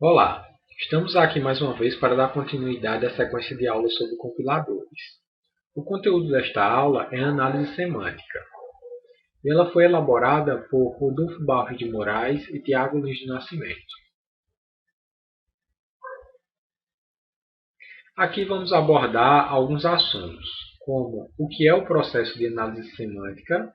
Olá, estamos aqui mais uma vez para dar continuidade à sequência de aulas sobre compiladores. O conteúdo desta aula é análise semântica. E ela foi elaborada por Rodolfo Barros de Moraes e Tiago Lins de Nascimento. Aqui vamos abordar alguns assuntos, como o que é o processo de análise semântica,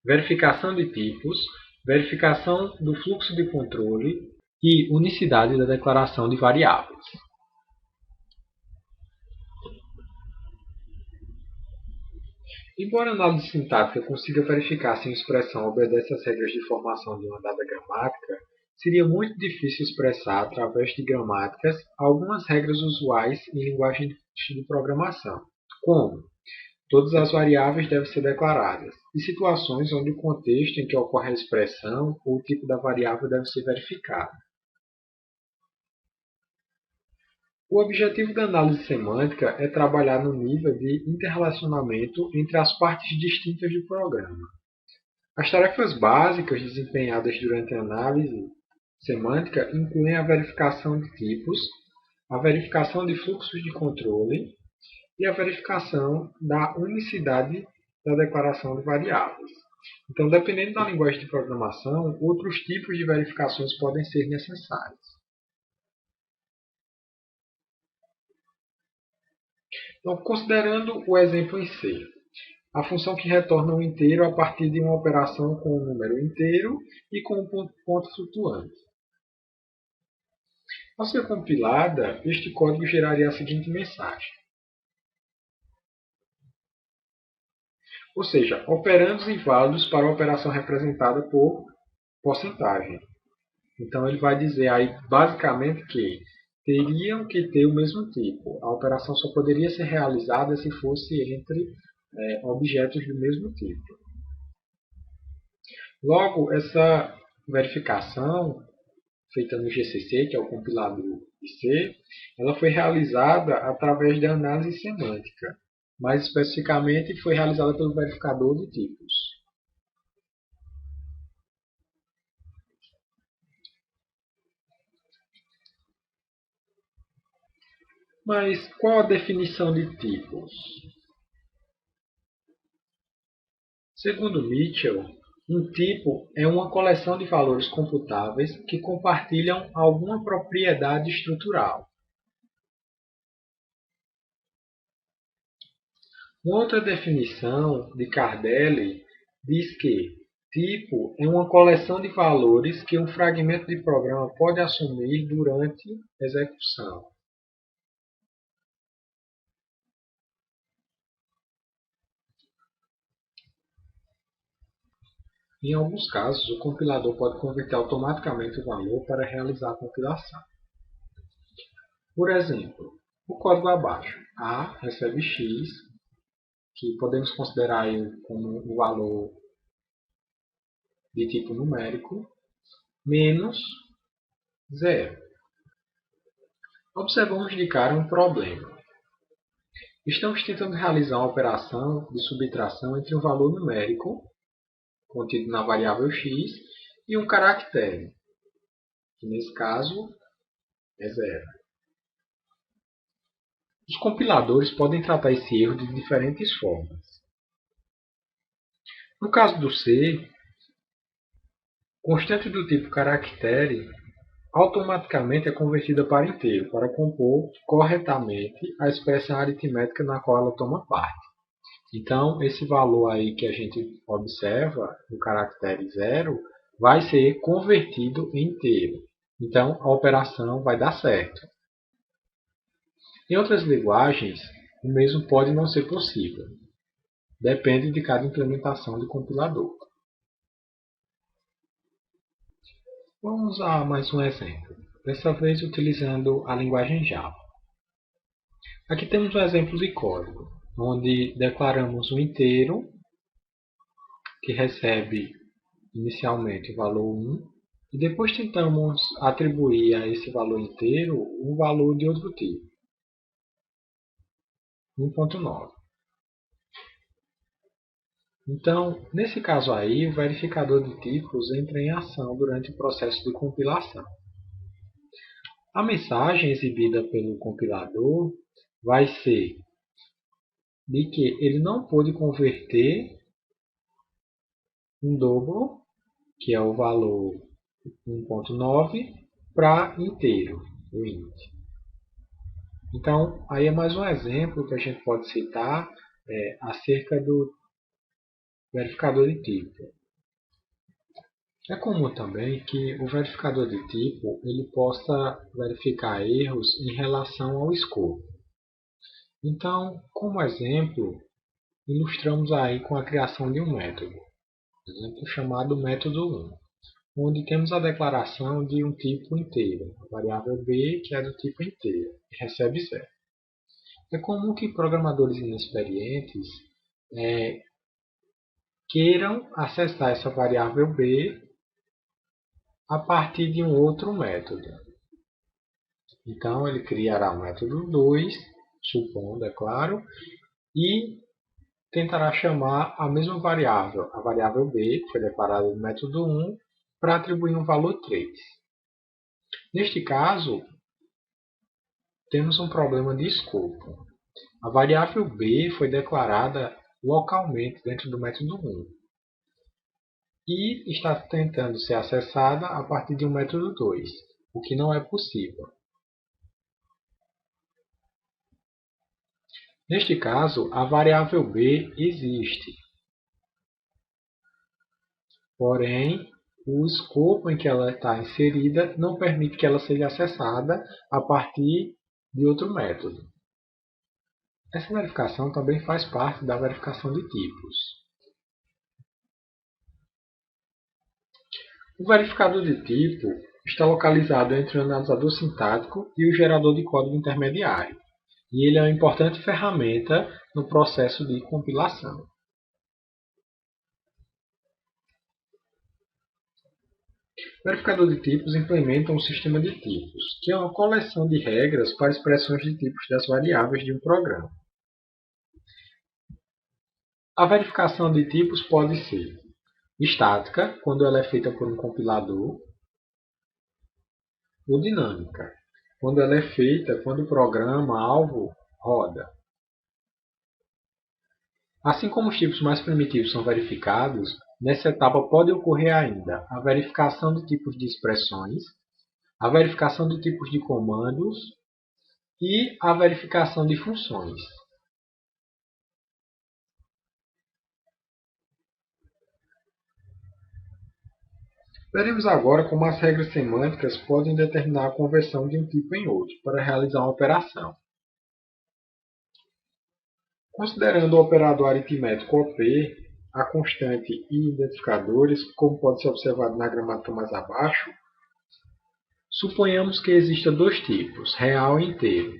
verificação de tipos, verificação do fluxo de controle e unicidade da declaração de variáveis. Embora a análise sintática consiga verificar se uma expressão obedece às regras de formação de uma dada gramática, seria muito difícil expressar, através de gramáticas, algumas regras usuais em linguagem de programação, como todas as variáveis devem ser declaradas, e situações onde o contexto em que ocorre a expressão ou o tipo da variável deve ser verificado. O objetivo da análise semântica é trabalhar no nível de interrelacionamento entre as partes distintas do programa. As tarefas básicas desempenhadas durante a análise semântica incluem a verificação de tipos, a verificação de fluxos de controle e a verificação da unicidade da declaração de variáveis. Então, dependendo da linguagem de programação, outros tipos de verificações podem ser necessários. Então, considerando o exemplo em si, a função que retorna um inteiro a partir de uma operação com um número inteiro e com um ponto flutuante. Ao ser compilada, este código geraria a seguinte mensagem. Ou seja, operandos inválidos para a operação representada por porcentagem. Então ele vai dizer aí basicamente que teriam que ter o mesmo tipo. A operação só poderia ser realizada se fosse entre objetos do mesmo tipo. Logo, essa verificação feita no GCC, que é o compilador de C, ela foi realizada através da análise semântica. Mais especificamente, foi realizada pelo verificador de tipos. Mas qual a definição de tipos? Segundo Mitchell, um tipo é uma coleção de valores computáveis que compartilham alguma propriedade estrutural. Uma outra definição de Cardelli diz que tipo é uma coleção de valores que um fragmento de programa pode assumir durante execução. Em alguns casos, o compilador pode converter automaticamente o valor para realizar a compilação. Por exemplo, o código abaixo. A recebe x, que podemos considerar como o valor de tipo numérico, menos 0. Observamos de cara um problema. Estamos tentando realizar uma operação de subtração entre um valor numérico, contido na variável x, e um caractere, que nesse caso é 0. Os compiladores podem tratar esse erro de diferentes formas. No caso do C, constante do tipo caractere automaticamente é convertida para inteiro, para compor corretamente a expressão aritmética na qual ela toma parte. Então, esse valor aí que a gente observa, no caractere 0, vai ser convertido em inteiro. Então, a operação vai dar certo. Em outras linguagens, o mesmo pode não ser possível. Depende de cada implementação do compilador. Vamos a mais um exemplo, dessa vez utilizando a linguagem Java. Aqui temos um exemplo de código, onde declaramos um inteiro que recebe inicialmente o valor 1 e depois tentamos atribuir a esse valor inteiro um valor de outro tipo, 1.9. Então, nesse caso aí, o verificador de tipos entra em ação durante o processo de compilação. A mensagem exibida pelo compilador vai ser de que ele não pôde converter um double, que é o valor 1.9, para inteiro, o int. Então, aí é mais um exemplo que a gente pode citar acerca do verificador de tipo. É comum também que o verificador de tipo ele possa verificar erros em relação ao escopo. Então, como exemplo, ilustramos aí com a criação de um método, exemplo chamado método 1, onde temos a declaração de um tipo inteiro, a variável b, que é do tipo inteiro, e recebe 0. É comum que programadores inexperientes queiram acessar essa variável b a partir de um outro método. Então, ele criará o método 2, supondo, é claro, e tentará chamar a mesma variável, a variável b, que foi declarada no método 1, para atribuir um valor 3. Neste caso, temos um problema de escopo. A variável b foi declarada localmente dentro do método 1 e está tentando ser acessada a partir de um método 2, o que não é possível. Neste caso, a variável b existe, porém, o escopo em que ela está inserida não permite que ela seja acessada a partir de outro método. Essa verificação também faz parte da verificação de tipos. O verificador de tipo está localizado entre o analisador sintático e o gerador de código intermediário, e ele é uma importante ferramenta no processo de compilação. O verificador de tipos implementa um sistema de tipos, que é uma coleção de regras para expressões de tipos das variáveis de um programa. A verificação de tipos pode ser estática, quando ela é feita por um compilador, ou dinâmica, quando ela é feita quando o programa-alvo roda. Assim como os tipos mais primitivos são verificados, nessa etapa pode ocorrer ainda a verificação de tipos de expressões, a verificação de tipos de comandos e a verificação de funções. Veremos agora como as regras semânticas podem determinar a conversão de um tipo em outro para realizar uma operação. Considerando o operador aritmético OP, a constante e identificadores, como pode ser observado na gramática mais abaixo, suponhamos que exista dois tipos, real e inteiro,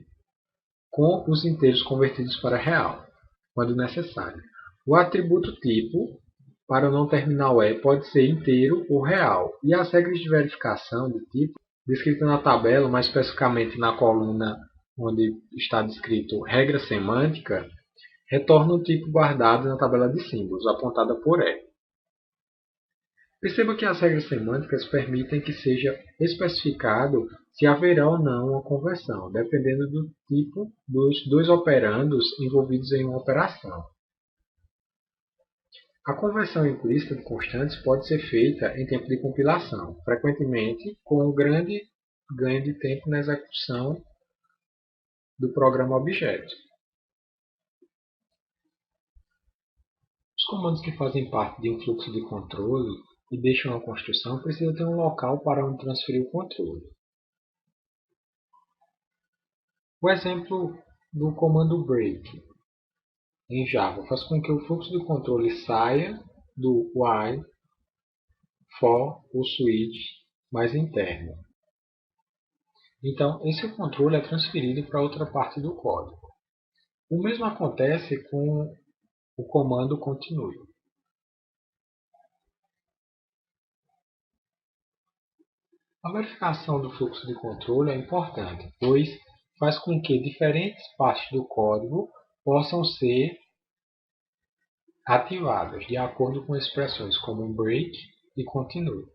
com os inteiros convertidos para real, quando necessário. O atributo tipo, para o não terminal E, pode ser inteiro ou real, e as regras de verificação de tipo, descritas na tabela, mais especificamente na coluna onde está descrito regra semântica, retorna o tipo guardado na tabela de símbolos, apontada por E. Perceba que as regras semânticas permitem que seja especificado se haverá ou não uma conversão, dependendo do tipo dos dois operandos envolvidos em uma operação. A conversão implícita de constantes pode ser feita em tempo de compilação, frequentemente com um grande ganho de tempo na execução do programa objeto. Os comandos que fazem parte de um fluxo de controle e deixam a construção precisam ter um local para onde transferir o controle. O exemplo do comando break em Java faz com que o fluxo de controle saia do while, for ou switch mais interno. Então, esse controle é transferido para outra parte do código. O mesmo acontece com o comando continue. A verificação do fluxo de controle é importante, pois faz com que diferentes partes do código possam ser ativadas de acordo com expressões como break e continue.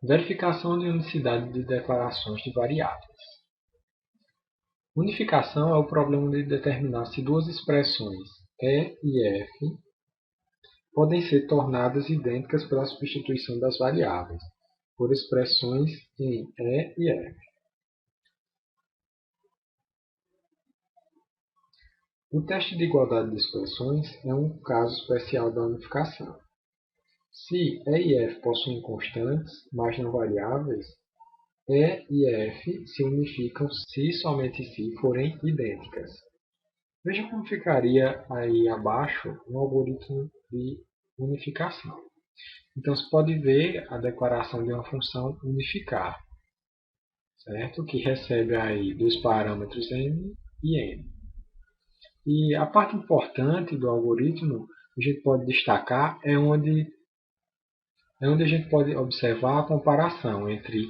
Verificação de unicidade de declarações de variáveis. Unificação é o problema de determinar se duas expressões E e F podem ser tornadas idênticas pela substituição das variáveis por expressões em E e F. O teste de igualdade de expressões é um caso especial da unificação. Se E e F possuem constantes, mas não variáveis, E e F se unificam se e somente se forem idênticas. Veja como ficaria aí abaixo um algoritmo de unificação. Então, você pode ver a declaração de uma função unificar, certo? Que recebe aí dois parâmetros n e n. E a parte importante do algoritmo, a gente pode destacar, é onde a gente pode observar a comparação entre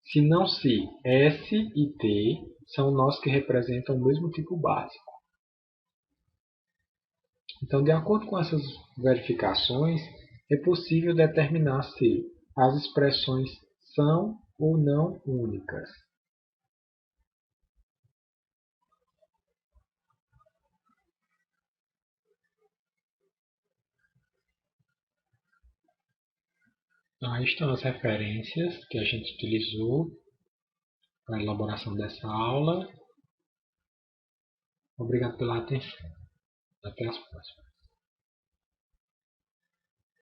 se não se S e T são nós que representam o mesmo tipo básico. Então, de acordo com essas verificações, é possível determinar se as expressões são ou não únicas. Então, aí estão as referências que a gente utilizou para a elaboração dessa aula. Obrigado pela atenção. Até as próximas.